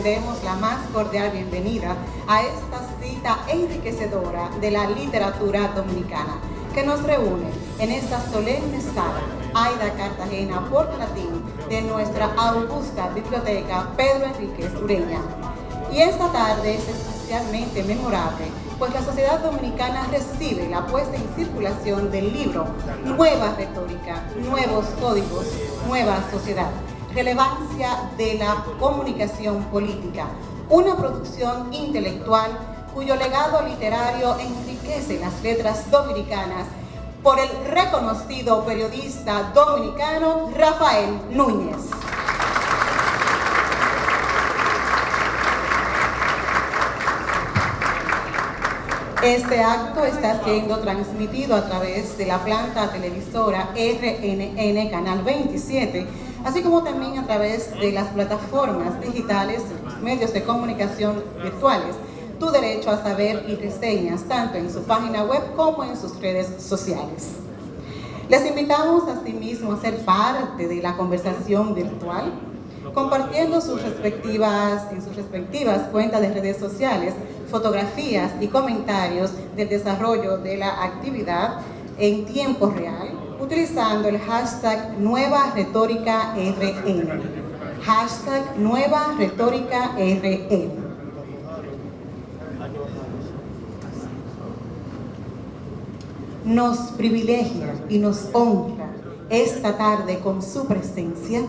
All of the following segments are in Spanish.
demos la más cordial bienvenida a esta cita enriquecedora de la literatura dominicana, que nos reúne en esta solemne sala Aida Cartagena Porto Latín de nuestra augusta biblioteca Pedro Enríquez Ureña. Y esta tarde es especialmente memorable, pues la sociedad dominicana recibe la puesta en circulación del libro Nueva Retórica, Nuevos Códigos, Nueva Sociedad, Relevancia de la Comunicación Política, una producción intelectual cuyo legado literario enriquece las letras dominicanas por el reconocido periodista dominicano Rafael Núñez. Este acto está siendo transmitido a través de la planta televisora RNN Canal 27, así como también a través de las plataformas digitales, los medios de comunicación virtuales, Tu Derecho a Saber y reseñas, tanto en su página web como en sus redes sociales. Les invitamos asimismo a ser parte de la conversación virtual, compartiendo en sus respectivas cuentas de redes sociales, fotografías y comentarios del desarrollo de la actividad en tiempo real, utilizando el hashtag Nueva Retórica RN. Hashtag Nueva Retórica RN. Nos privilegia y nos honra esta tarde con su presencia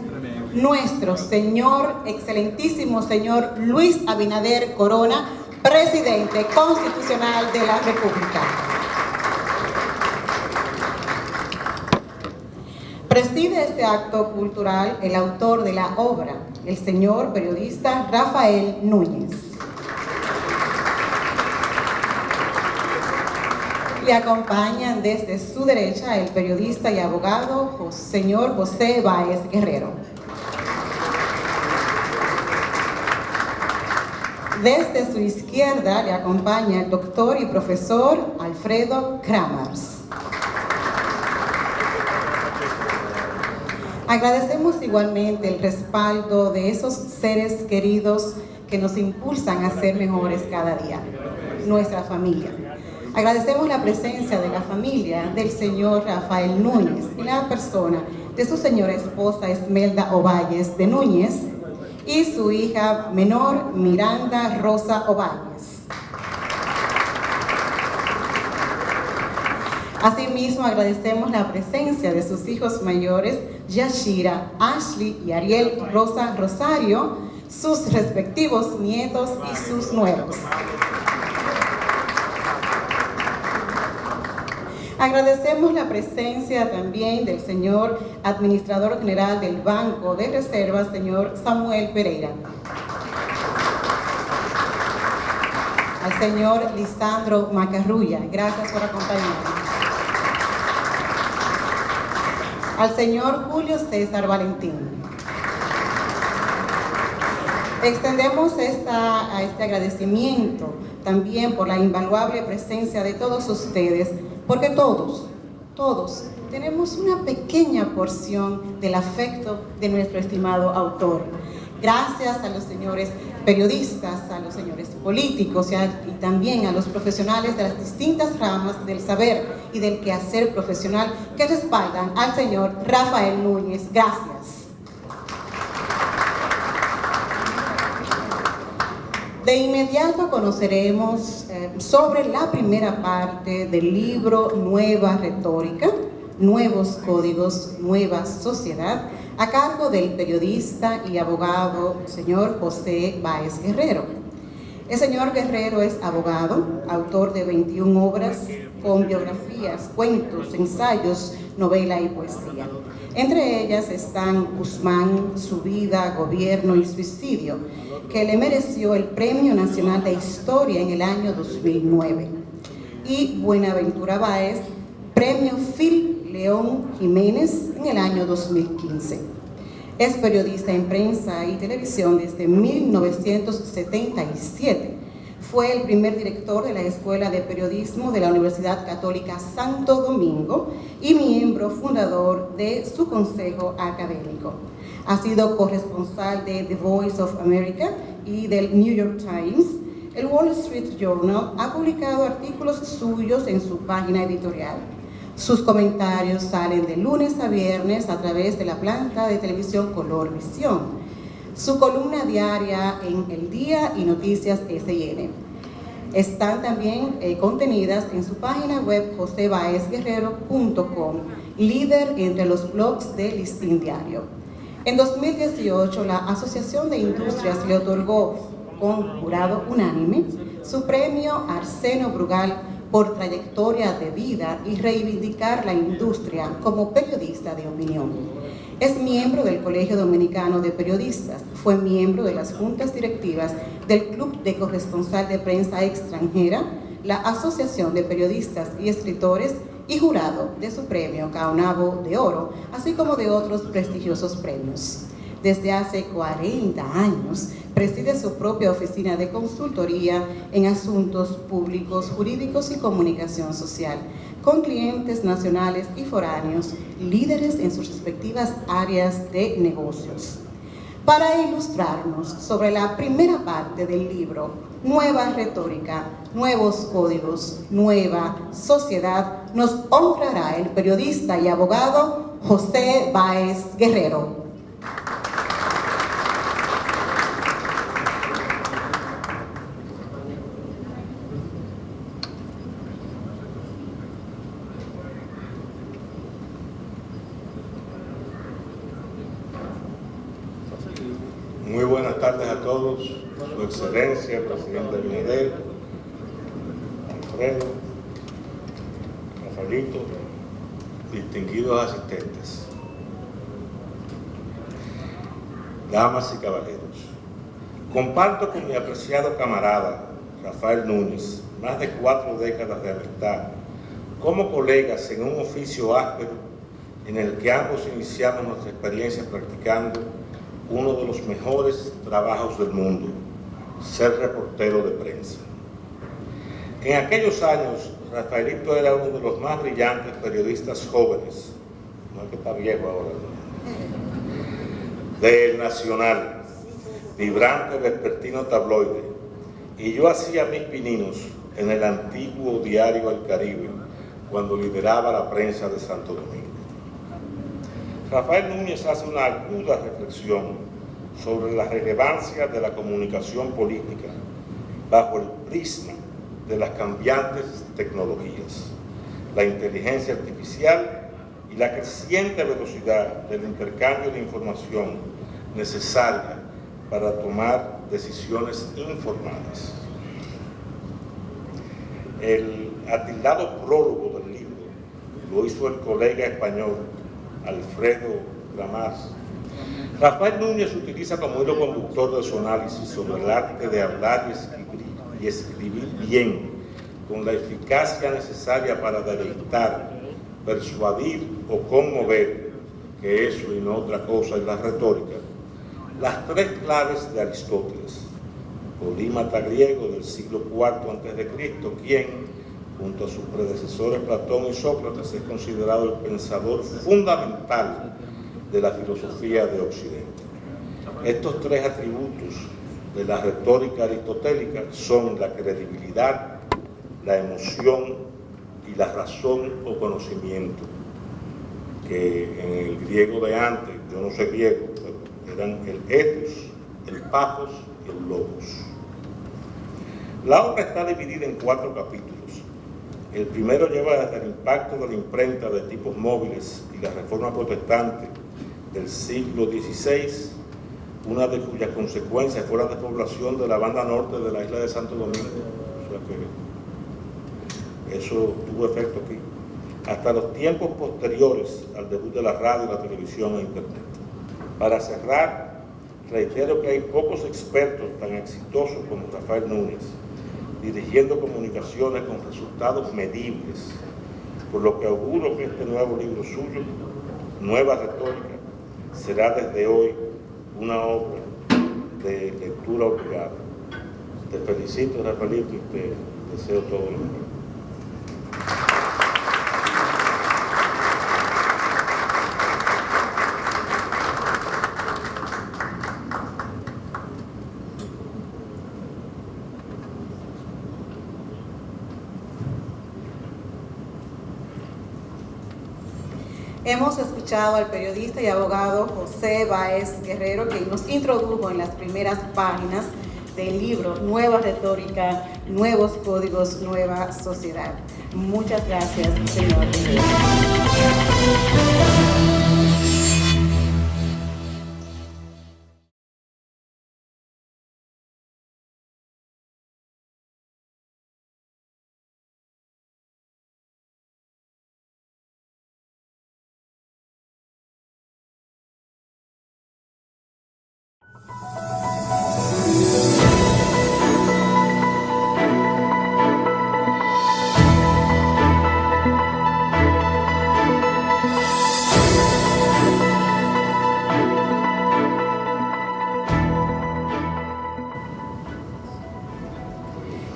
nuestro señor, excelentísimo señor Luis Abinader Corona, presidente constitucional de la República. Preside este acto cultural el autor de la obra, el señor periodista Rafael Núñez. Le acompañan desde su derecha el periodista y abogado señor José Báez Guerrero. Desde su izquierda le acompaña el doctor y profesor Alfredo Kramars. Agradecemos igualmente el respaldo de esos seres queridos que nos impulsan a ser mejores cada día, nuestra familia. Agradecemos la presencia de la familia del señor Rafael Núñez en la persona de su señora esposa Esmelda Ovalles de Núñez y su hija menor Miranda Rosa Ovalles. Asimismo, agradecemos la presencia de sus hijos mayores Yashira, Ashley y Ariel Rosa Rosario, sus respectivos nietos y sus nueros. Agradecemos la presencia también del señor administrador general del Banco de Reservas, señor Samuel Pereira. Al señor Lisandro Macarrulla, gracias por acompañarnos. Al señor Julio César Valentín. Extendemos este agradecimiento también por la invaluable presencia de todos ustedes, porque todos tenemos una pequeña porción del afecto de nuestro estimado autor. Gracias a los señores periodistas, a los señores políticos y también a los profesionales de las distintas ramas del saber y del quehacer profesional que respaldan al señor Rafael Núñez. Gracias. De inmediato conoceremos sobre la primera parte del libro Nueva Retórica, Nuevos Códigos, Nueva Sociedad, a cargo del periodista y abogado señor José Báez Guerrero. El señor Guerrero es abogado, autor de 21 obras con biografías, cuentos, ensayos, novela y poesía. Entre ellas están Guzmán, su vida, gobierno y suicidio, que le mereció el Premio Nacional de Historia en el año 2009. Y Buenaventura Báez, Premio Phil León Jiménez en el año 2015. Es periodista en prensa y televisión desde 1977. Fue el primer director de la Escuela de Periodismo de la Universidad Católica Santo Domingo y miembro fundador de su consejo académico. Ha sido corresponsal de The Voice of America y del New York Times. El Wall Street Journal ha publicado artículos suyos en su página editorial. Sus comentarios salen de lunes a viernes a través de la planta de televisión Color Visión. Su columna diaria en El Día y Noticias S&N. Están también contenidas en su página web josebaezguerrero.com, líder entre los blogs de Listín Diario. En 2018, la Asociación de Industrias le otorgó, con jurado unánime, su premio Arseno Brugal por trayectoria de vida y reivindicar la industria como periodista de opinión. Es miembro del Colegio Dominicano de Periodistas, fue miembro de las juntas directivas del Club de Corresponsal de Prensa Extranjera, la Asociación de Periodistas y Escritores y jurado de su premio Caonabo de Oro, así como de otros prestigiosos premios. Desde hace 40 años preside su propia oficina de consultoría en asuntos públicos, jurídicos y comunicación social, con clientes nacionales y foráneos, líderes en sus respectivas áreas de negocios. Para ilustrarnos sobre la primera parte del libro, Nueva Retórica, Nuevos Códigos, Nueva Sociedad, nos honrará el periodista y abogado José Báez Guerrero. Muy buenas tardes a todos, Su Excelencia, Presidente Abinader, Alfredo, Rafaelito, distinguidos asistentes, damas y caballeros. Comparto con mi apreciado camarada Rafael Núñez más de 4 décadas de amistad como colegas en un oficio áspero en el que ambos iniciamos nuestra experiencia practicando uno de los mejores trabajos del mundo, ser reportero de prensa. En aquellos años, Rafaelito era uno de los más brillantes periodistas jóvenes, no es que está viejo ahora, ¿no?, del Nacional, vibrante vespertino tabloide, y yo hacía mis pininos en el antiguo diario El Caribe, cuando lideraba la prensa de Santo Domingo. Rafael Núñez hace una aguda reflexión sobre la relevancia de la comunicación política bajo el prisma de las cambiantes tecnologías, la inteligencia artificial y la creciente velocidad del intercambio de información necesaria para tomar decisiones informadas. El atildado prólogo del libro lo hizo el colega español Alfredo Gramas. Rafael Núñez utiliza como hilo conductor de su análisis sobre el arte de hablar y escribir bien, con la eficacia necesaria para deleitar, persuadir o conmover, que eso y no otra cosa es la retórica, las 3 claves de Aristóteles, polímata griego del siglo IV a.C., quien, junto a sus predecesores Platón y Sócrates, es considerado el pensador fundamental de la filosofía de Occidente. Estos 3 atributos de la retórica aristotélica son la credibilidad, la emoción y la razón o conocimiento, que en el griego de antes, yo no sé griego, pero eran el ethos, el pathos y el logos. La obra está dividida en 4 capítulos. El primero lleva desde el impacto de la imprenta de tipos móviles y la reforma protestante del siglo XVI, una de cuyas consecuencias fue la despoblación de la banda norte de la isla de Santo Domingo. O sea que eso tuvo efecto aquí, hasta los tiempos posteriores al debut de la radio, la televisión e internet. Para cerrar, reitero que hay pocos expertos tan exitosos como Rafael Núñez, dirigiendo comunicaciones con resultados medibles, por lo que auguro que este nuevo libro suyo, Nueva Retórica, será desde hoy una obra de lectura obligada. Te felicito, Rafaelito, y te deseo todo lo mejor. Hemos escuchado al periodista y abogado José Báez Guerrero, que nos introdujo en las primeras páginas del libro Nueva Retórica, Nuevos Códigos, Nueva Sociedad. Muchas gracias, señor.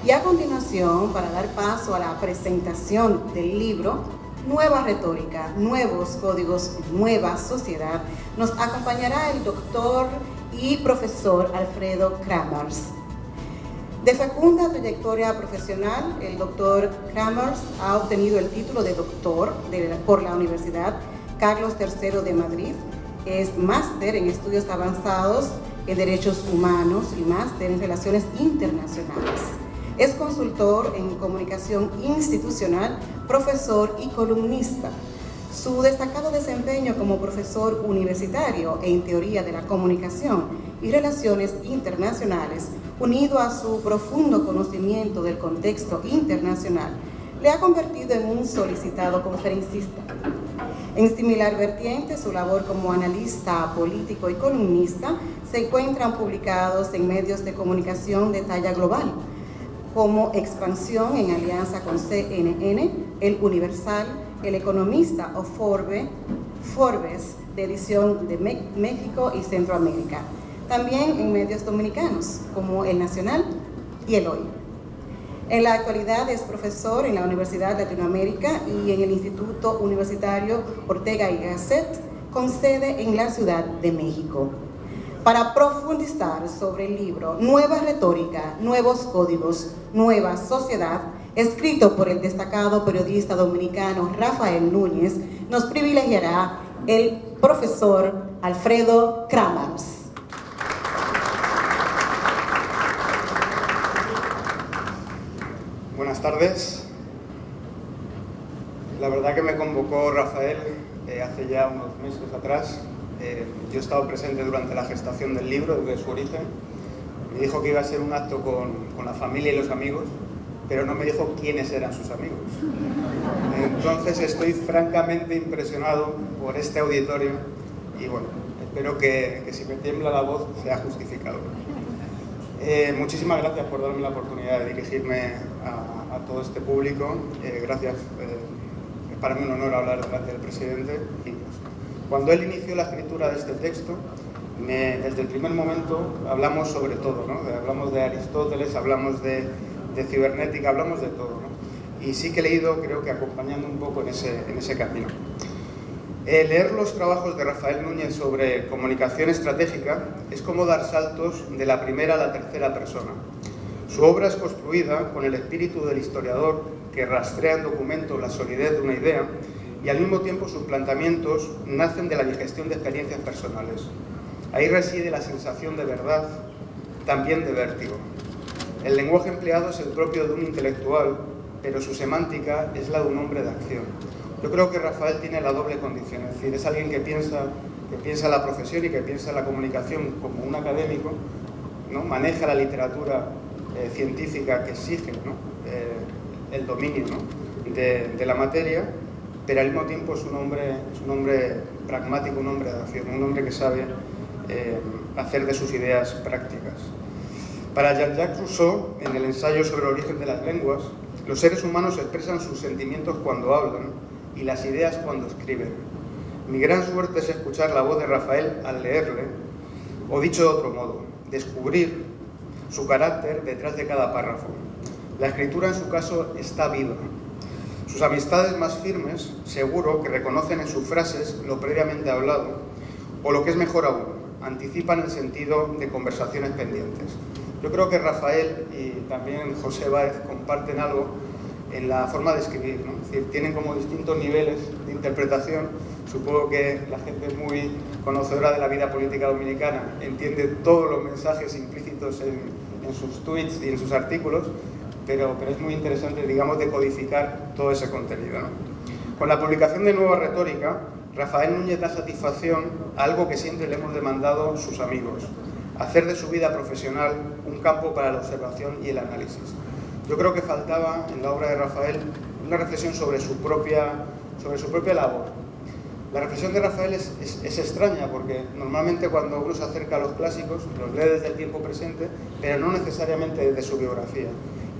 Y a continuación, para dar paso a la presentación del libro Nueva Retórica, Nuevos Códigos, Nueva Sociedad, nos acompañará el doctor y profesor Alfredo Kramers. De fecunda trayectoria profesional, el doctor Kramers ha obtenido el título de doctor por la Universidad Carlos III de Madrid. Es máster en estudios avanzados en derechos humanos y máster en relaciones internacionales. Es consultor en comunicación institucional, profesor y columnista. Su destacado desempeño como profesor universitario en teoría de la comunicación y relaciones internacionales, unido a su profundo conocimiento del contexto internacional, le ha convertido en un solicitado conferencista. En similar vertiente, su labor como analista político y columnista se encuentran publicados en medios de comunicación de talla global, como Expansión en alianza con CNN, El Universal, El Economista o Forbes, de edición de México y Centroamérica. También en medios dominicanos, como El Nacional y El Hoy. En la actualidad es profesor en la Universidad de Latinoamérica y en el Instituto Universitario Ortega y Gasset, con sede en la Ciudad de México. Para profundizar sobre el libro Nueva Retórica, Nuevos Códigos, Nueva Sociedad, escrito por el destacado periodista dominicano Rafael Núñez, nos privilegiará el profesor Alfredo Kramers. Buenas tardes. La verdad que me convocó Rafael hace ya unos meses atrás. Yo he estado presente durante la gestación del libro, desde su origen. Me dijo que iba a ser un acto con la familia y los amigos, pero no me dijo quiénes eran sus amigos. Entonces estoy francamente impresionado por este auditorio y bueno, espero que si me tiembla la voz sea justificado. Muchísimas gracias por darme la oportunidad de dirigirme a todo este público. Gracias, es para mí un honor hablar delante del presidente. Cuando él inició la escritura de este texto, desde el primer momento hablamos sobre todo, ¿no? Hablamos de Aristóteles, hablamos de cibernética, hablamos de todo, ¿no? Y sí que he leído, creo que acompañando un poco en ese camino. Leer los trabajos de Rafael Núñez sobre comunicación estratégica es como dar saltos de la primera a la tercera persona. Su obra es construida con el espíritu del historiador que rastrea en documentos la solidez de una idea y al mismo tiempo sus planteamientos nacen de la digestión de experiencias personales. Ahí reside la sensación de verdad, también de vértigo. El lenguaje empleado es el propio de un intelectual, pero su semántica es la de un hombre de acción. Yo creo que Rafael tiene la doble condición, es decir, es alguien que piensa la profesión y que piensa la comunicación como un académico, ¿no? Maneja la literatura científica que exige, ¿no? El dominio, ¿no? de la materia, pero al mismo tiempo es un hombre pragmático, un hombre de acción, un hombre que sabe hacer de sus ideas prácticas. Para Jean-Jacques Rousseau, en el ensayo sobre el origen de las lenguas, los seres humanos expresan sus sentimientos cuando hablan y las ideas cuando escriben. Mi gran suerte es escuchar la voz de Rafael al leerle, o dicho de otro modo, descubrir su carácter detrás de cada párrafo. La escritura en su caso está viva. Sus amistades más firmes seguro que reconocen en sus frases lo previamente hablado, o lo que es mejor aún, anticipan el sentido de conversaciones pendientes. Yo creo que Rafael y también José Báez comparten algo en la forma de escribir, ¿no? Es decir, tienen como distintos niveles de interpretación. Supongo que la gente muy conocedora de la vida política dominicana entiende todos los mensajes implícitos en sus tweets y en sus artículos, pero es muy interesante, digamos, decodificar todo ese contenido, ¿no? Con la publicación de Nueva Retórica, Rafael Núñez da satisfacción a algo que siempre le hemos demandado sus amigos: hacer de su vida profesional un campo para la observación y el análisis. Yo creo que faltaba en la obra de Rafael una reflexión sobre su propia labor. La reflexión de Rafael es extraña, porque normalmente cuando uno se acerca a los clásicos los lee desde el tiempo presente, pero no necesariamente desde su biografía.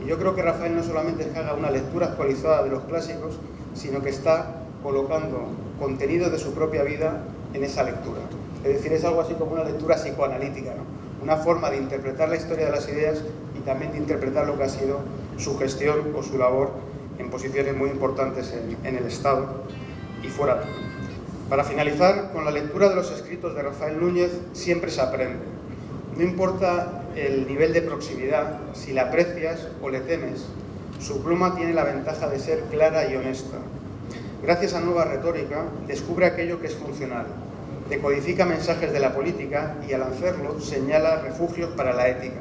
Y yo creo que Rafael no solamente es que haga una lectura actualizada de los clásicos, sino que está colocando contenidos de su propia vida en esa lectura. Es decir, es algo así como una lectura psicoanalítica, ¿no? Una forma de interpretar la historia de las ideas y también de interpretar lo que ha sido su gestión o su labor en posiciones muy importantes en el Estado y fuera. Para finalizar, con la lectura de los escritos de Rafael Núñez siempre se aprende. No importa el nivel de proximidad, si la aprecias o le temes, su pluma tiene la ventaja de ser clara y honesta. Gracias a Nueva Retórica, descubre aquello que es funcional, decodifica mensajes de la política y al hacerlo señala refugios para la ética.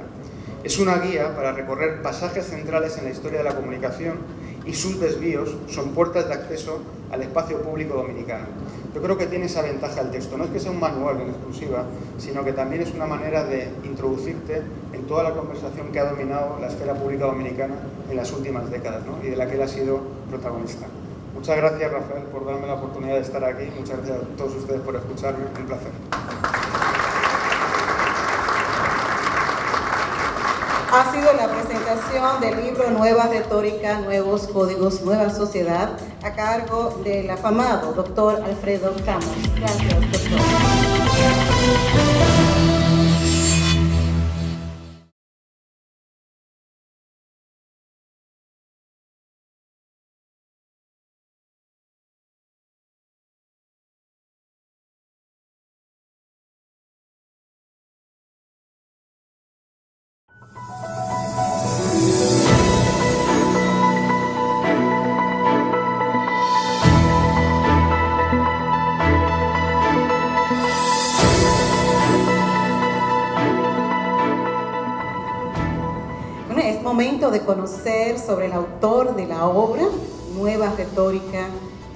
Es una guía para recorrer pasajes centrales en la historia de la comunicación y sus desvíos son puertas de acceso al espacio público dominicano. Yo creo que tiene esa ventaja el texto. No es que sea un manual en exclusiva, sino que también es una manera de introducirte en toda la conversación que ha dominado la esfera pública dominicana en las últimas décadas, ¿no? Y de la que él ha sido protagonista. Muchas gracias, Rafael, por darme la oportunidad de estar aquí. Muchas gracias a todos ustedes por escucharme. Un placer. Ha sido la presentación del libro Nueva Retórica, Nuevos Códigos, Nueva Sociedad, a cargo del afamado doctor Alfredo Camus. Gracias, doctor. Es momento de conocer sobre el autor de la obra Nueva Retórica,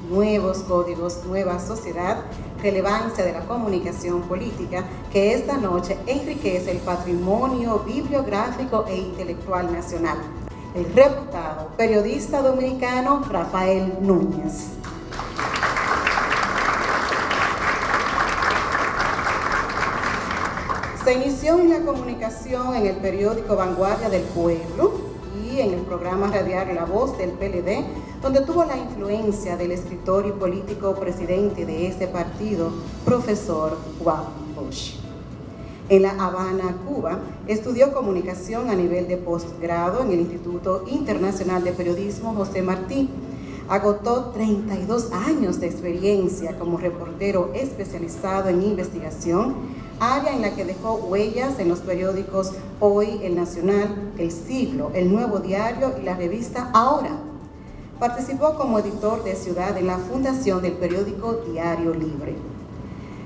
Nuevos Códigos, Nueva Sociedad, Relevancia de la Comunicación Política, que esta noche enriquece el patrimonio bibliográfico e intelectual nacional. El reputado periodista dominicano Rafael Núñez. Se inició en la comunicación en el periódico Vanguardia del Pueblo y en el programa radial La Voz del PLD, donde tuvo la influencia del escritor y político presidente de ese partido, profesor Juan Bosch. En La Habana, Cuba, estudió comunicación a nivel de posgrado en el Instituto Internacional de Periodismo José Martí. Agotó 32 años de experiencia como reportero especializado en investigación, área en la que dejó huellas en los periódicos Hoy, El Nacional, El Siglo, El Nuevo Diario y la revista Ahora. Participó como editor de Ciudad en la fundación del periódico Diario Libre.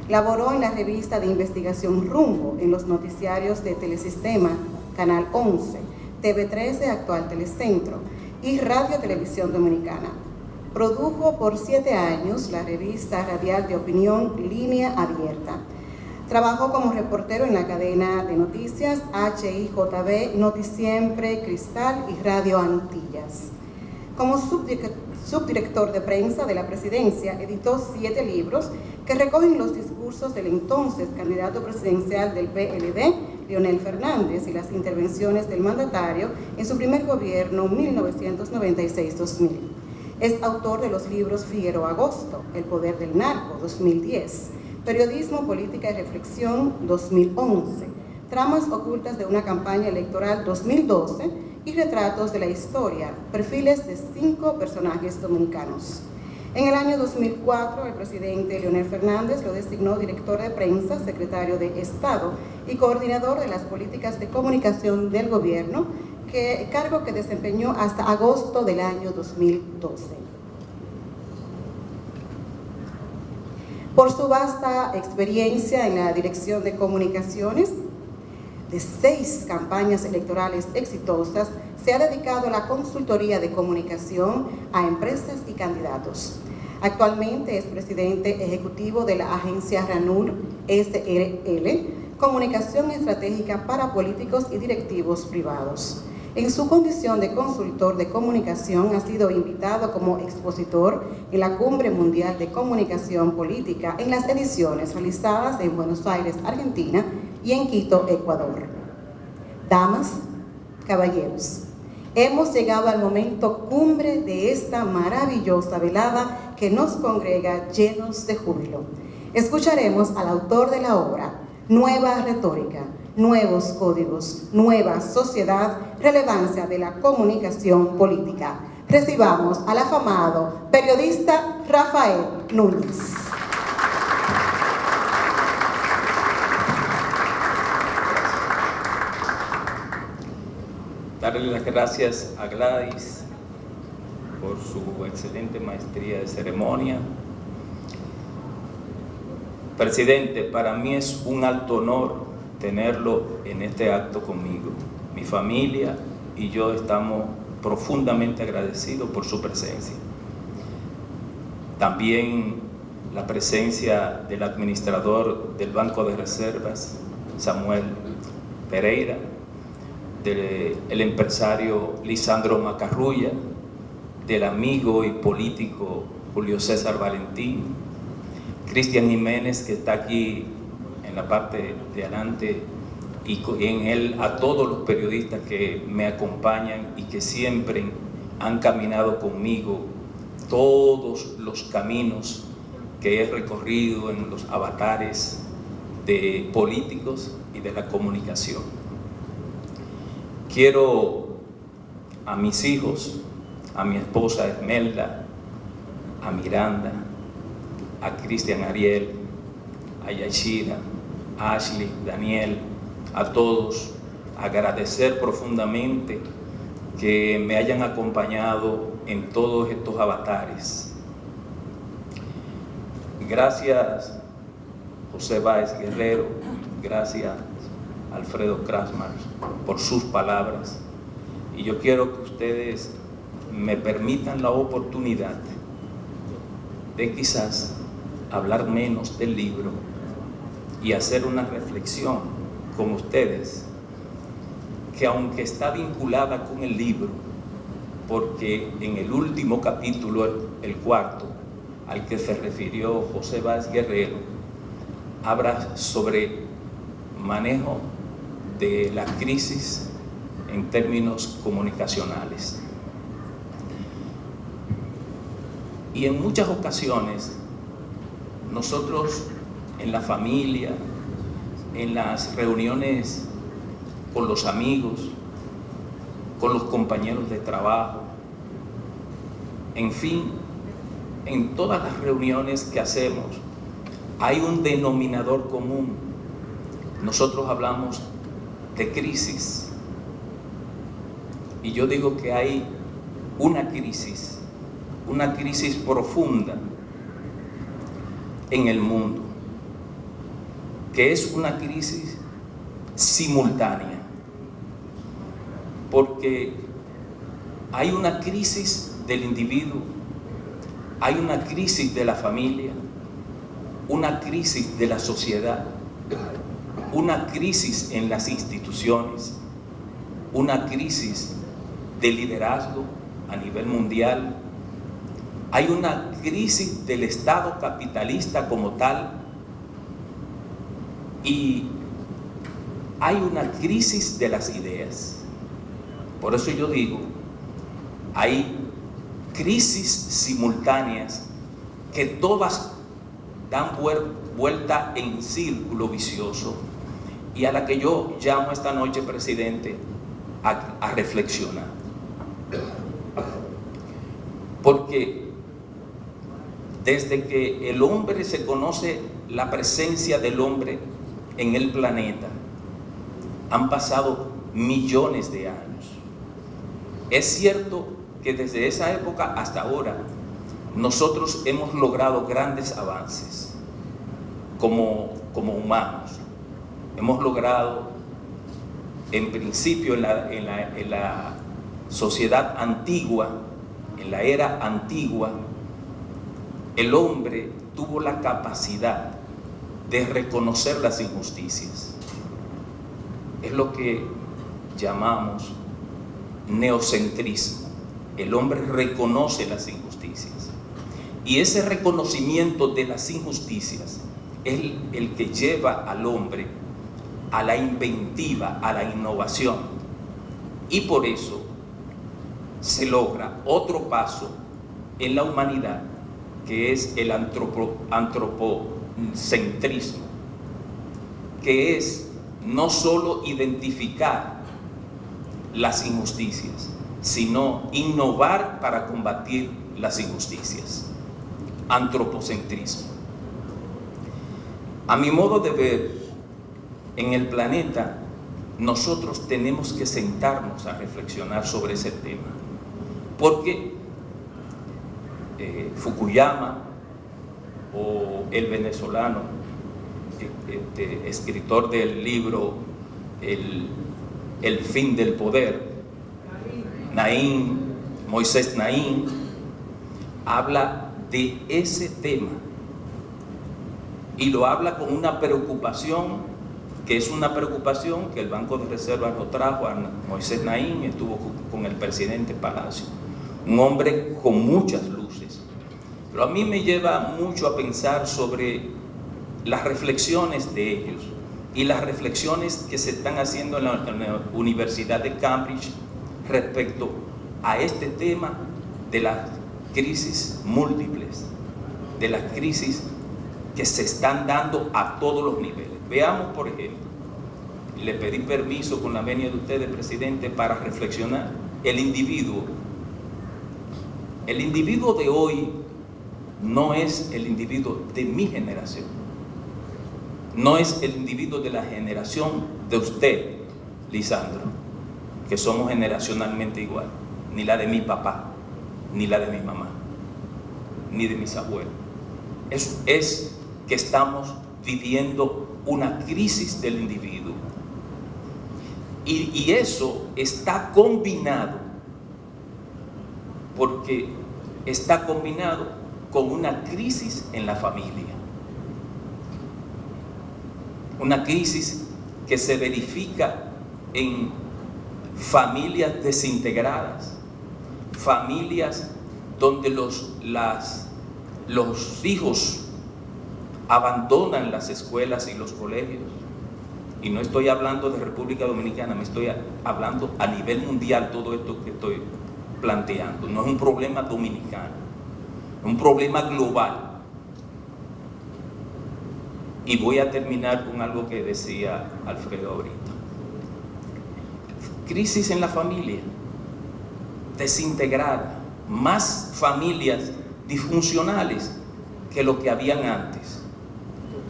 Laboró en la revista de investigación Rumbo, en los noticiarios de Telesistema, Canal 11, TV13, Actual Telecentro y Radio Televisión Dominicana. Produjo por 7 años la revista radial de opinión Línea Abierta. Trabajó como reportero en la cadena de noticias HIJB, Noticiempre, Cristal y Radio Antillas. Como subdirector de prensa de la presidencia, editó 7 libros que recogen los discursos del entonces candidato presidencial del PLD, Leonel Fernández, y las intervenciones del mandatario en su primer gobierno 1996-2000. Es autor de los libros Figueroa Agosto, El Poder del Narco, 2010, Periodismo, Política y Reflexión, 2011, Tramas ocultas de una campaña electoral 2012 y retratos de la historia, perfiles de 5 personajes dominicanos. En el año 2004, el presidente Leonel Fernández lo designó director de prensa, secretario de Estado y coordinador de las políticas de comunicación del gobierno, cargo que desempeñó hasta agosto del año 2012. Por su vasta experiencia en la dirección de comunicaciones, de 6 campañas electorales exitosas, se ha dedicado a la consultoría de comunicación a empresas y candidatos. Actualmente es presidente ejecutivo de la agencia RANUR SRL, Comunicación Estratégica para Políticos y Directivos Privados. En su condición de consultor de comunicación, ha sido invitado como expositor en la Cumbre Mundial de Comunicación Política en las ediciones realizadas en Buenos Aires, Argentina, y en Quito, Ecuador. Damas, caballeros, hemos llegado al momento cumbre de esta maravillosa velada que nos congrega llenos de júbilo. Escucharemos al autor de la obra, Nueva Retórica, Nuevos Códigos, Nueva Sociedad, Relevancia de la Comunicación Política. Recibamos al afamado periodista Rafael Núñez. Darle las gracias a Gladys por su excelente maestría de ceremonia. Presidente, para mí es un alto honor tenerlo en este acto conmigo. Mi familia y yo estamos profundamente agradecidos por su presencia. También la presencia del administrador del Banco de Reservas, Samuel Pereira, del empresario Lisandro Macarrulla, del amigo y político Julio César Valentín, Cristian Jiménez, que está aquí en la parte de adelante, y en él a todos los periodistas que me acompañan y que siempre han caminado conmigo todos los caminos que he recorrido en los avatares de políticos y de la comunicación. Quiero a mis hijos, a mi esposa Esmelda, a Miranda, a Cristian Ariel, a Yaishira, a Ashley, Daniel, a todos, agradecer profundamente que me hayan acompañado en todos estos avatares. Gracias José Báez Guerrero, gracias Alfredo Krasmar por sus palabras, y yo quiero que ustedes me permitan la oportunidad de quizás hablar menos del libro y hacer una reflexión con ustedes, que aunque está vinculada con el libro, porque en el último capítulo, el 4, al que se refirió José Báez Guerrero, habla sobre manejo de la crisis en términos comunicacionales. Y en muchas ocasiones, nosotros en la familia, en las reuniones con los amigos, con los compañeros de trabajo, en fin, en todas las reuniones que hacemos, hay un denominador común. Nosotros hablamos de crisis, y yo digo que hay una crisis profunda en el mundo, que es una crisis simultánea, porque hay una crisis del individuo, hay una crisis de la familia, una crisis de la sociedad, una crisis en las instituciones, una crisis de liderazgo a nivel mundial, hay una crisis del Estado capitalista como tal, y hay una crisis de las ideas. Por eso yo digo, hay crisis simultáneas que todas dan vuelta en círculo vicioso, y a la que yo llamo esta noche, presidente, a reflexionar. Porque desde que el hombre se conoce la presencia del hombre en el planeta, han pasado millones de años. Es cierto que desde esa época hasta ahora nosotros hemos logrado grandes avances como humanos. Hemos logrado, en principio, en la sociedad antigua, en la era antigua, el hombre tuvo la capacidad de reconocer las injusticias. Es lo que llamamos neocentrismo. El hombre reconoce las injusticias. Y ese reconocimiento de las injusticias es el que lleva al hombre a la inventiva, a la innovación. Y por eso se logra otro paso en la humanidad, que es el antropocentrismo, que es no solo identificar las injusticias, sino innovar para combatir las injusticias. Antropocentrismo. A mi modo de ver, en el planeta nosotros tenemos que sentarnos a reflexionar sobre ese tema, porque Fukuyama, o el venezolano, escritor del libro El fin del poder, Moisés Naim, habla de ese tema y lo habla con una preocupación, que es una preocupación que el Banco de Reservas lo trajo a Moisés Naim, estuvo con el presidente Palacio, un hombre con muchas luces. Pero a mí me lleva mucho a pensar sobre las reflexiones de ellos y las reflexiones que se están haciendo en la Universidad de Cambridge respecto a este tema de las crisis múltiples, de las crisis que se están dando a todos los niveles. Veamos, por ejemplo, le pedí permiso con la venia de ustedes, presidente, para reflexionar. El individuo de hoy no es el individuo de mi generación, no es el individuo de la generación de usted, Lisandro, que somos generacionalmente igual, ni la de mi papá, ni la de mi mamá, ni de mis abuelos. Es que estamos viviendo una crisis del individuo, y eso está combinado, porque está combinado con una crisis en la familia, una crisis que se verifica en familias desintegradas, familias donde los hijos abandonan las escuelas y los colegios. Y no estoy hablando de República Dominicana, me estoy hablando a nivel mundial. Todo esto que estoy planteando no es un problema dominicano, es un problema global. Y voy a terminar con algo que decía Alfredo ahorita. Crisis en la familia, desintegrada, más familias disfuncionales que lo que habían antes,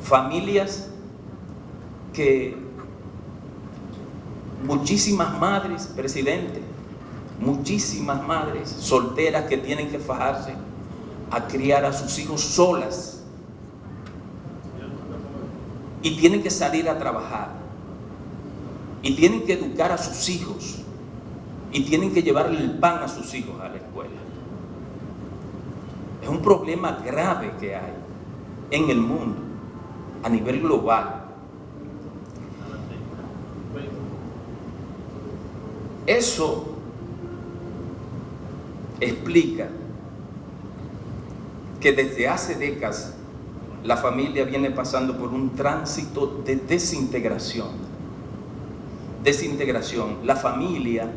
familias que muchísimas madres, presidente, muchísimas madres solteras que tienen que fajarse a criar a sus hijos solas y tienen que salir a trabajar y tienen que educar a sus hijos y tienen que llevarle el pan a sus hijos a la escuela. Es un problema grave que hay en el mundo a nivel global. Eso explica que desde hace décadas la familia viene pasando por un tránsito de desintegración. La familia,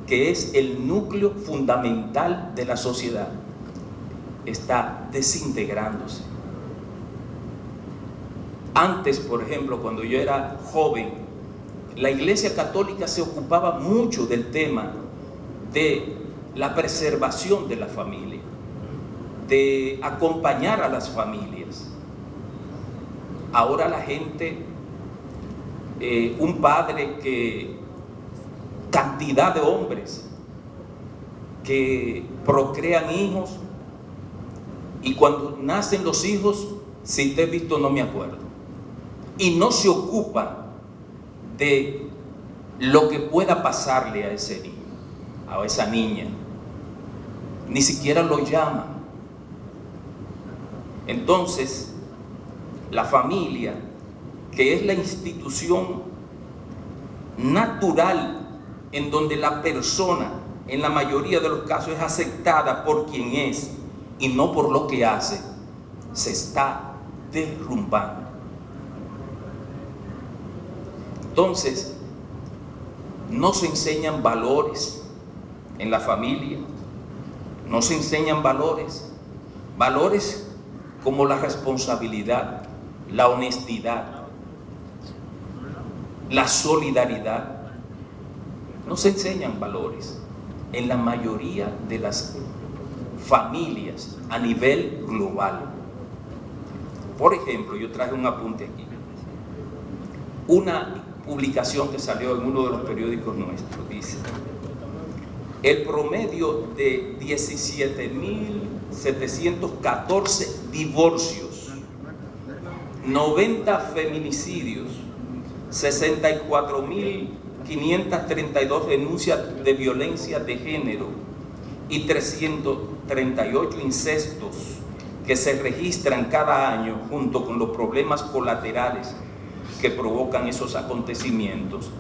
que es el núcleo fundamental de la sociedad, está desintegrándose. Antes, por ejemplo, cuando yo era joven, la Iglesia Católica se ocupaba mucho del tema de la preservación de la familia, de acompañar a las familias. Ahora la gente, un padre cantidad de hombres que procrean hijos, y cuando nacen los hijos, si te he visto no me acuerdo, y no se ocupan de lo que pueda pasarle a ese niño, a esa niña, ni siquiera lo llaman. Entonces, la familia, que es la institución natural en donde la persona, en la mayoría de los casos, es aceptada por quien es y no por lo que hace, se está derrumbando. Entonces, no se enseñan valores en la familia, no se enseñan valores como la responsabilidad, la honestidad, la solidaridad. No se enseñan valores en la mayoría de las familias a nivel global. Por ejemplo, yo traje un apunte aquí, una publicación que salió en uno de los periódicos nuestros, dice: el promedio de 17.714 divorcios, 90 feminicidios, 64.532 denuncias de violencia de género y 338 incestos que se registran cada año, junto con los problemas colaterales que provocan esos acontecimientos,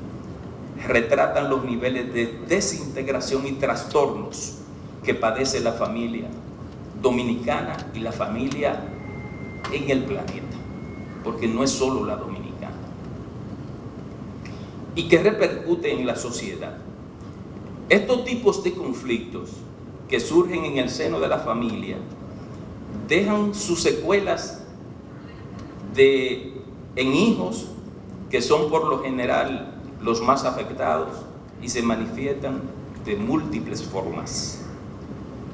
retratan los niveles de desintegración y trastornos que padece la familia dominicana y la familia en el planeta, porque no es solo la dominicana, y que repercute en la sociedad. Estos tipos de conflictos que surgen en el seno de la familia dejan sus secuelas en hijos, que son por lo general los más afectados, y se manifiestan de múltiples formas: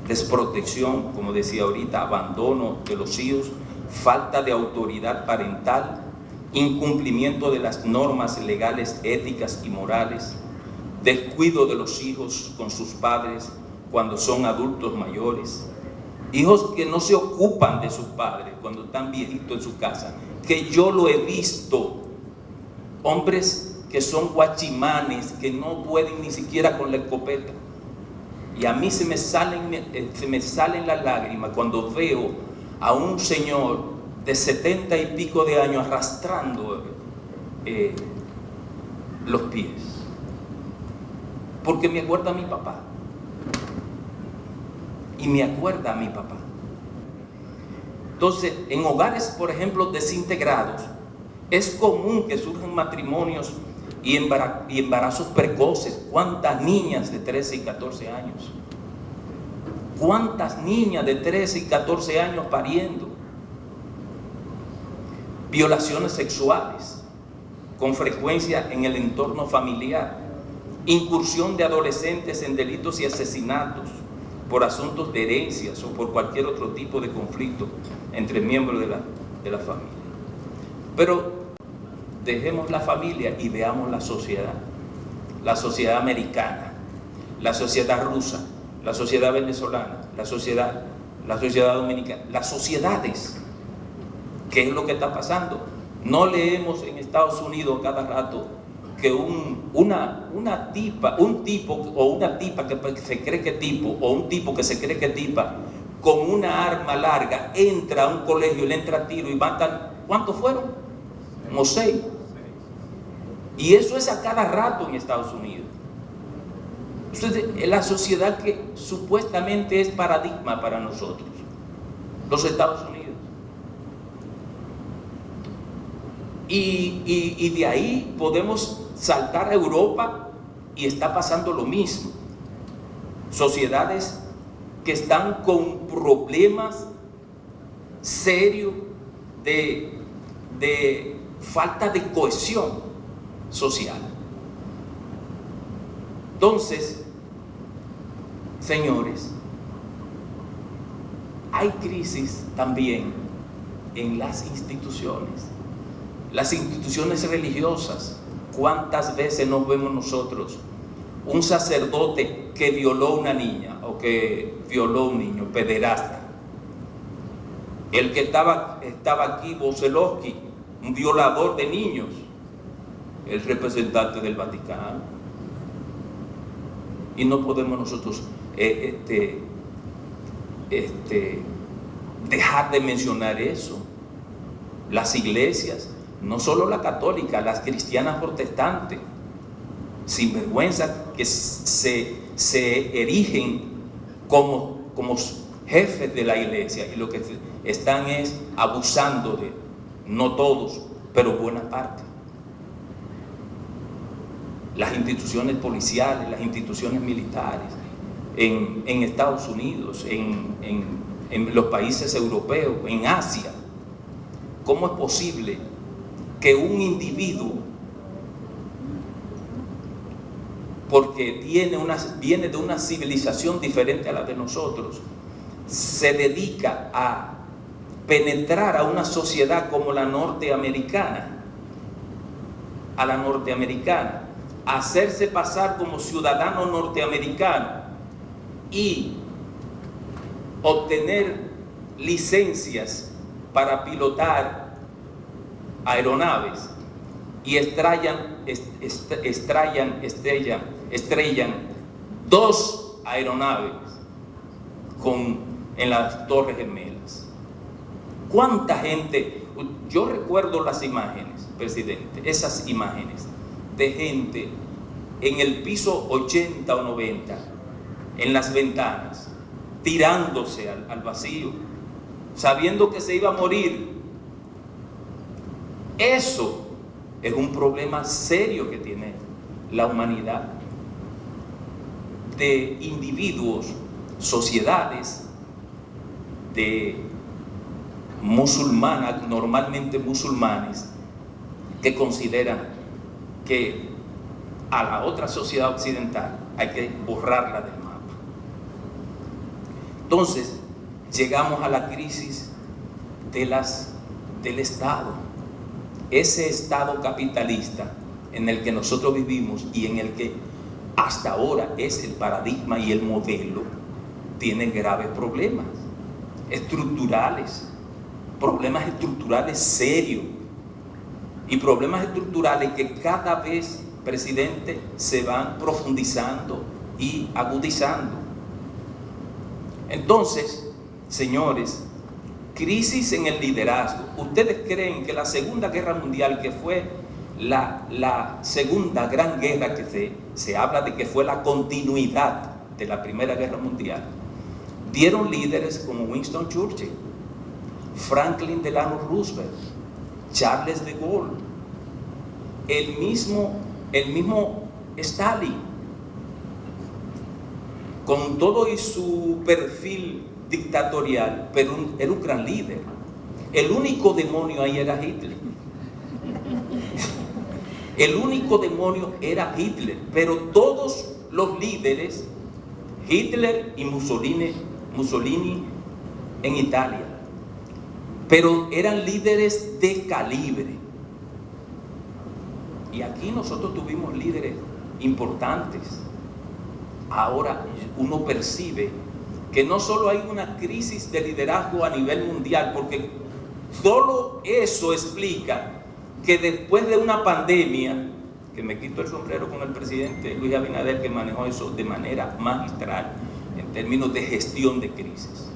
desprotección, como decía ahorita, abandono de los hijos, falta de autoridad parental, incumplimiento de las normas legales, éticas y morales, descuido de los hijos con sus padres cuando son adultos mayores, hijos que no se ocupan de sus padres cuando están viejitos en su casa, que yo lo he visto, hombres que son guachimanes, que no pueden ni siquiera con la escopeta. Y a mí se me salen las lágrimas cuando veo a un señor de 70 y pico de años arrastrando los pies, porque me acuerda a mi papá, y me acuerda a mi papá. Entonces, en hogares, por ejemplo, desintegrados, es común que surjan matrimonios y embarazos precoces. ¿Cuántas niñas de 13 y 14 años? ¿Cuántas niñas de 13 y 14 años pariendo? Violaciones sexuales con frecuencia en el entorno familiar, incursión de adolescentes en delitos y asesinatos por asuntos de herencias o por cualquier otro tipo de conflicto entre miembros de la familia. Pero dejemos la familia y veamos la sociedad americana, la sociedad rusa, la sociedad venezolana, la sociedad dominicana, las sociedades. ¿Qué es lo que está pasando? No leemos en Estados Unidos cada rato que un tipo o una tipa que se cree que tipo, o un tipo que se cree que tipa, con una arma larga entra a un colegio, le entra a tiro y matan. ¿Cuántos fueron? Como 6. Y eso es a cada rato en Estados Unidos. Entonces, la sociedad que supuestamente es paradigma para nosotros, los Estados Unidos. Y de ahí podemos saltar a Europa y está pasando lo mismo. Sociedades que están con problemas serios de falta de cohesión social. Entonces, señores, hay crisis también en las instituciones religiosas. ¿Cuántas veces nos vemos nosotros un sacerdote que violó a una niña o que violó a un niño, pederasta? El que estaba aquí, Boselowski, un violador de niños, el representante del Vaticano. Y no podemos nosotros dejar de mencionar eso. Las iglesias, no solo la católica, las cristianas protestantes, sin vergüenza, que se erigen como jefes de la iglesia, y lo que están es abusando de, no todos, pero buena parte. Las instituciones policiales, las instituciones militares, en Estados Unidos, en los países europeos, en Asia. ¿Cómo es posible que un individuo, porque viene de una civilización diferente a la de nosotros, se dedica a penetrar a una sociedad como la norteamericana, a hacerse pasar como ciudadano norteamericano y obtener licencias para pilotar aeronaves y estrellan 2 aeronaves en las Torres Gemelas? ¿Cuánta gente? Yo recuerdo las imágenes, presidente, esas imágenes de gente en el piso 80 o 90, en las ventanas, tirándose al vacío, sabiendo que se iba a morir. Eso es un problema serio que tiene la humanidad, de individuos, sociedades de musulmanas, normalmente musulmanes, que consideran que a la otra sociedad occidental hay que borrarla del mapa. Entonces, llegamos a la crisis del Estado. Ese Estado capitalista en el que nosotros vivimos y en el que hasta ahora es el paradigma y el modelo, tiene graves problemas estructurales serios, y problemas estructurales que cada vez, presidente, se van profundizando y agudizando. Entonces, señores, crisis en el liderazgo. ¿Ustedes creen que la Segunda Guerra Mundial, que fue la segunda gran guerra, que se habla de que fue la continuidad de la Primera Guerra Mundial, dieron líderes como Winston Churchill, Franklin Delano Roosevelt, Charles de Gaulle, el mismo Stalin, con todo y su perfil dictatorial, pero era un gran líder. El único demonio ahí era Hitler. El único demonio era Hitler, pero todos los líderes, Hitler y Mussolini en Italia, pero eran líderes de calibre. Y aquí nosotros tuvimos líderes importantes. Ahora uno percibe que no solo hay una crisis de liderazgo a nivel mundial, porque solo eso explica que después de una pandemia, que me quito el sombrero con el presidente Luis Abinader, que manejó eso de manera magistral en términos de gestión de crisis.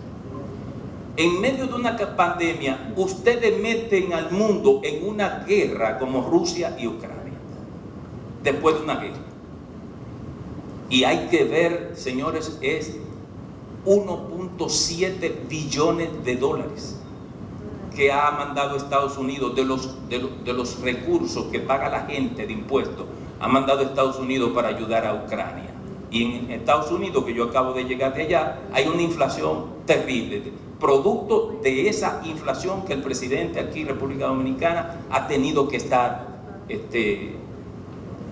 En medio de una pandemia, ustedes meten al mundo en una guerra como Rusia y Ucrania, después de una guerra. Y hay que ver, señores, es 1.7 billones de dólares que ha mandado Estados Unidos de los recursos que paga la gente de impuestos, ha mandado Estados Unidos para ayudar a Ucrania. Y en Estados Unidos, que yo acabo de llegar de allá, hay una inflación terrible, producto de esa inflación que el presidente aquí, República Dominicana, ha tenido que estar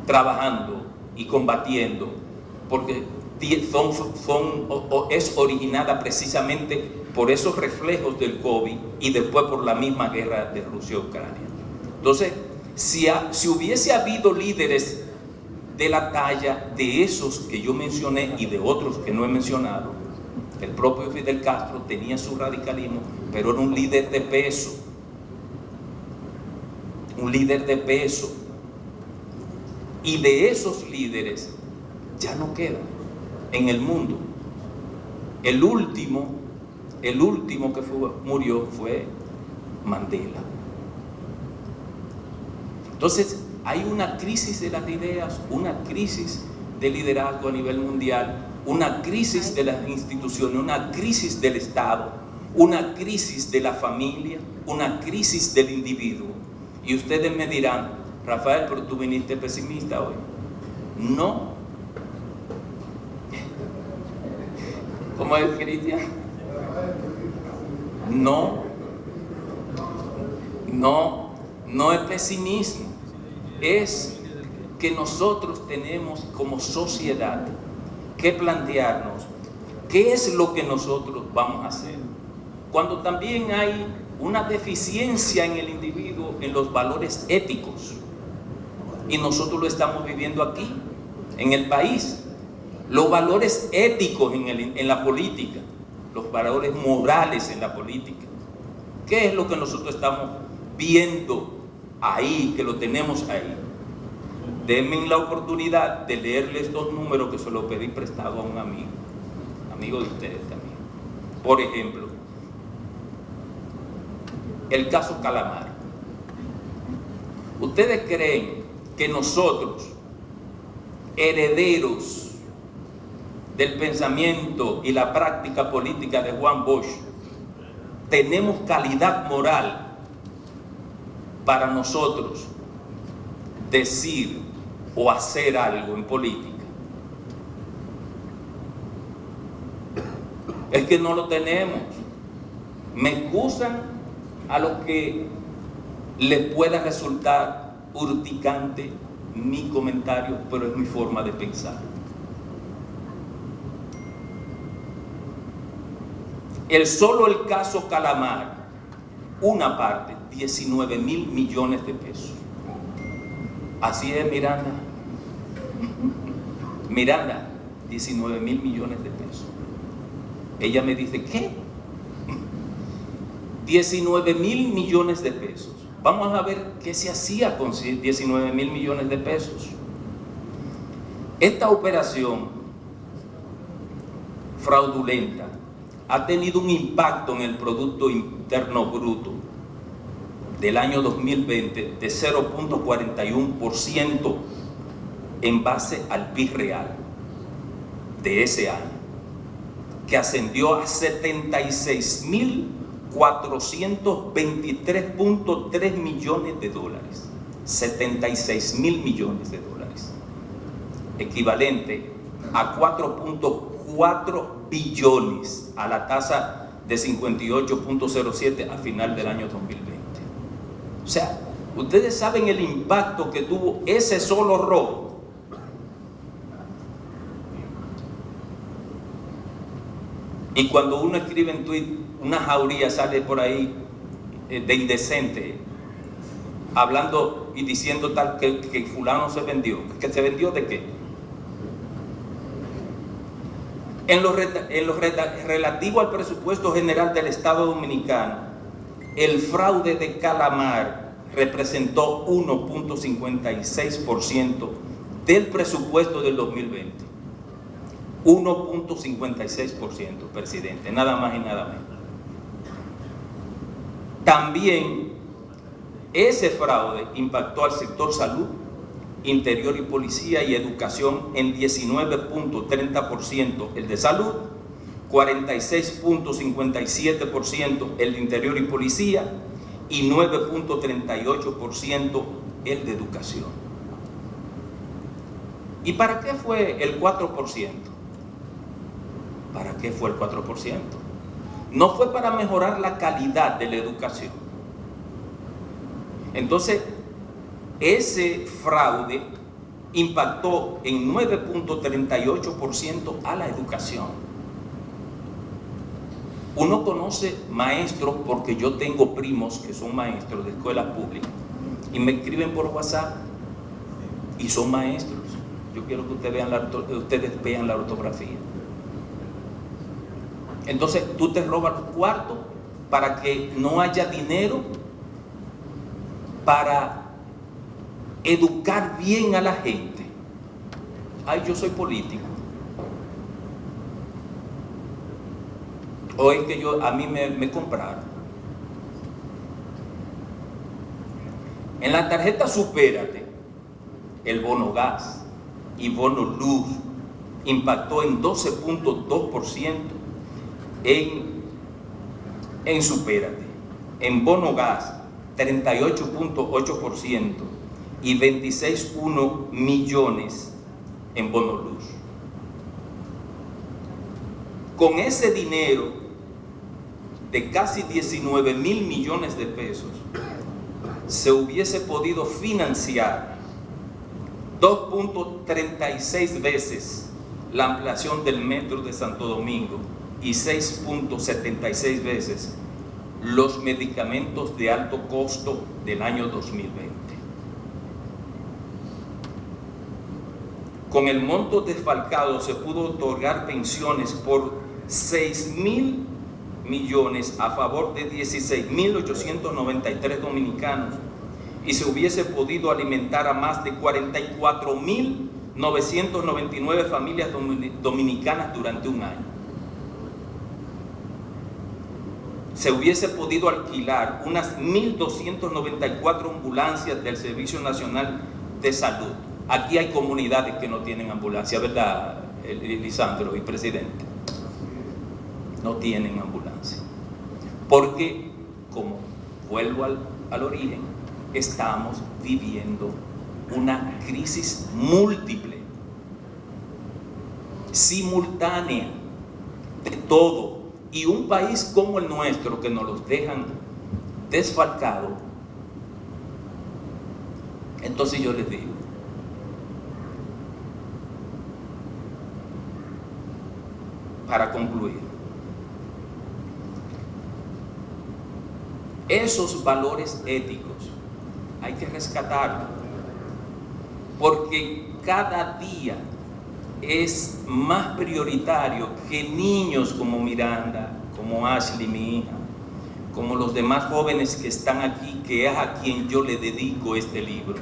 trabajando y combatiendo porque es originada precisamente por esos reflejos del COVID y después por la misma guerra de Rusia-Ucrania. Entonces, si hubiese habido líderes de la talla de esos que yo mencioné y de otros que no he mencionado, el propio Fidel Castro tenía su radicalismo, pero era un líder de peso. Un líder de peso. Y de esos líderes ya no queda en el mundo. El último que murió fue Mandela. Entonces, hay una crisis de las ideas, una crisis de liderazgo a nivel mundial, una crisis de las instituciones, una crisis del Estado, una crisis de la familia, una crisis del individuo. Y ustedes me dirán, Rafael, pero tú viniste pesimista hoy. No. ¿Cómo es, Cristian? No es pesimismo. Es que nosotros tenemos como sociedad que plantearnos qué es lo que nosotros vamos a hacer. Cuando también hay una deficiencia en el individuo en los valores éticos. Y nosotros lo estamos viviendo aquí, en el país. Los valores éticos en la política, los valores morales en la política. ¿Qué es lo que nosotros estamos viendo ahí, que lo tenemos ahí? Denme la oportunidad de leerle estos números que se los pedí prestado a un amigo de ustedes también. Por ejemplo, el caso Calamar. ¿Ustedes creen que nosotros, herederos del pensamiento y la práctica política de Juan Bosch, tenemos calidad moral para nosotros decir o hacer algo en política? Es que no lo tenemos. Me excusan a los que les pueda resultar urticante mi comentario, pero es mi forma de pensar. Solo el caso Calamar, una parte, 19.000 millones de pesos. Así es, Miranda. Miranda, 19.000 millones de pesos. Ella me dice, ¿qué? 19.000 millones de pesos. Vamos a ver qué se hacía con 19.000 millones de pesos. Esta operación fraudulenta ha tenido un impacto en el Producto Interno Bruto del año 2020 de 0.41% en base al PIB real de ese año, que ascendió a 76.423.3 millones de dólares. 76.000 millones de dólares, equivalente a 4.4 billones a la tasa de 58.07 a final del año 2020. O sea, ustedes saben el impacto que tuvo ese solo robo. Y cuando uno escribe en Twitter, una jauría sale por ahí de indecente, hablando y diciendo tal que fulano se vendió. ¿Que se vendió de qué? En lo relativo al presupuesto general del Estado Dominicano, el fraude de Calamar representó 1.56% del presupuesto del 2020. 1.56%, presidente, nada más y nada menos. También ese fraude impactó al sector salud, interior y policía y educación en 19.30% el de salud, 46.57% el de interior y policía y 9.38% el de educación. ¿Y para qué fue el 4%? ¿Para qué fue el 4%? No fue para mejorar la calidad de la educación. Entonces, ese fraude impactó en 9.38% a la educación. Uno conoce maestros, porque yo tengo primos que son maestros de escuelas públicas y me escriben por WhatsApp y son maestros. Yo quiero que ustedes vean la ortografía. Entonces tú te robas los cuartos para que no haya dinero para educar bien a la gente. Ay, yo soy político. O es que a mí me compraron. En la tarjeta Supérate, el bono gas y bono luz impactó en 12.2% en Supérate. En bono gas, 38.8% y 26.1 millones en bono luz. Con ese dinero de casi 19,000 millones de pesos, se hubiese podido financiar 2.36 veces la ampliación del metro de Santo Domingo y 6.76 veces los medicamentos de alto costo del año 2020. Con el monto desfalcado se pudo otorgar pensiones por 6,000 millones a favor de 16.893 dominicanos y se hubiese podido alimentar a más de 44.999 familias dominicanas durante un año. Se hubiese podido alquilar unas 1.294 ambulancias del Servicio Nacional de Salud. Aquí hay comunidades que no tienen ambulancia, ¿verdad, Lisandro y presidente? No tienen ambulancia. Porque, como vuelvo al origen, estamos viviendo una crisis múltiple, simultánea, de todo. Y un país como el nuestro, que nos los dejan desfalcados. Entonces yo les digo, para concluir, esos valores éticos hay que rescatarlos, porque cada día es más prioritario que niños como Miranda, como Ashley, mi hija, como los demás jóvenes que están aquí, que es a quien yo le dedico este libro.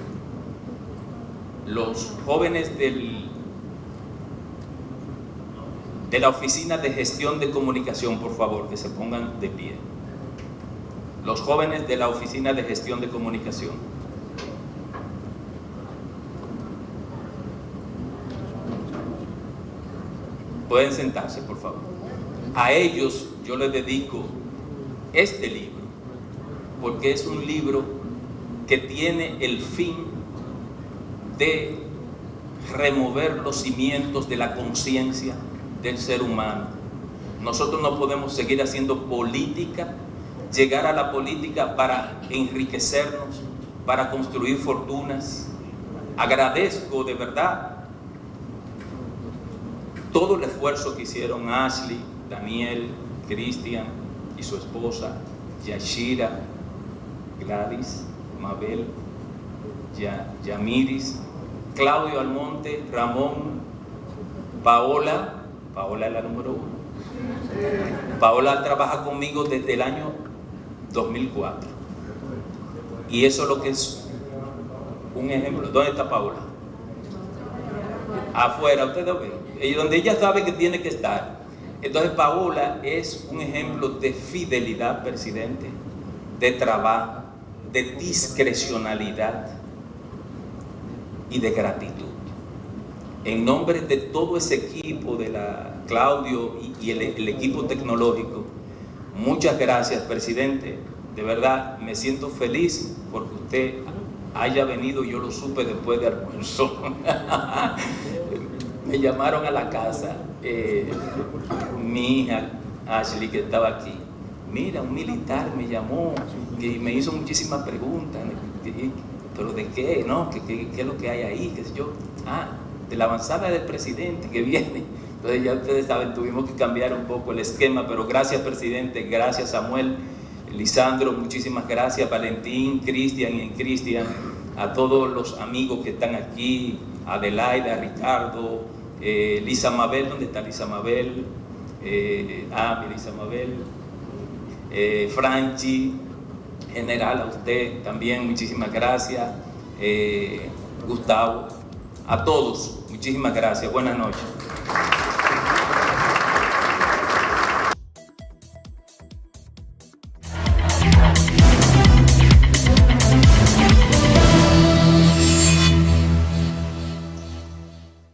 Los jóvenes de la Oficina de Gestión de Comunicación, por favor, que se pongan de pie. Los jóvenes de la Oficina de Gestión de Comunicación. Pueden sentarse, por favor. A ellos yo les dedico este libro, porque es un libro que tiene el fin de remover los cimientos de la conciencia del ser humano. Nosotros no podemos seguir haciendo política, llegar a la política para enriquecernos, para construir fortunas. Agradezco de verdad todo el esfuerzo que hicieron Ashley, Daniel, Cristian y su esposa, Yashira, Gladys, Mabel, Yamiris, Claudio Almonte, Ramón, Paola es la número 1. Paola trabaja conmigo desde el año 2004. Y eso es lo que es un ejemplo. ¿Dónde está Paola? Afuera, ustedes ven. Donde ella sabe que tiene que estar. Entonces Paola es un ejemplo de fidelidad, presidente, de trabajo, de discrecionalidad y de gratitud. En nombre de todo ese equipo, de Claudio y el equipo tecnológico, muchas gracias, presidente. De verdad me siento feliz porque usted haya venido. Yo lo supe después de almuerzo. Me llamaron a la casa, mi hija Ashley, que estaba aquí. Mira, un militar me llamó y me hizo muchísimas preguntas. ¿pero de qué? ¿No? ¿Qué es lo que hay ahí? ¿Qué sé yo? De la avanzada del presidente que viene. Entonces ya ustedes saben, tuvimos que cambiar un poco el esquema, pero gracias presidente, gracias Samuel, Lisandro, muchísimas gracias, Valentín, Cristian, a todos los amigos que están aquí, Adelaida, Ricardo, Lisa Mabel, ¿dónde está Lisa Mabel? Lisa Mabel, Franchi, general, a usted también, muchísimas gracias, Gustavo, a todos, muchísimas gracias, buenas noches.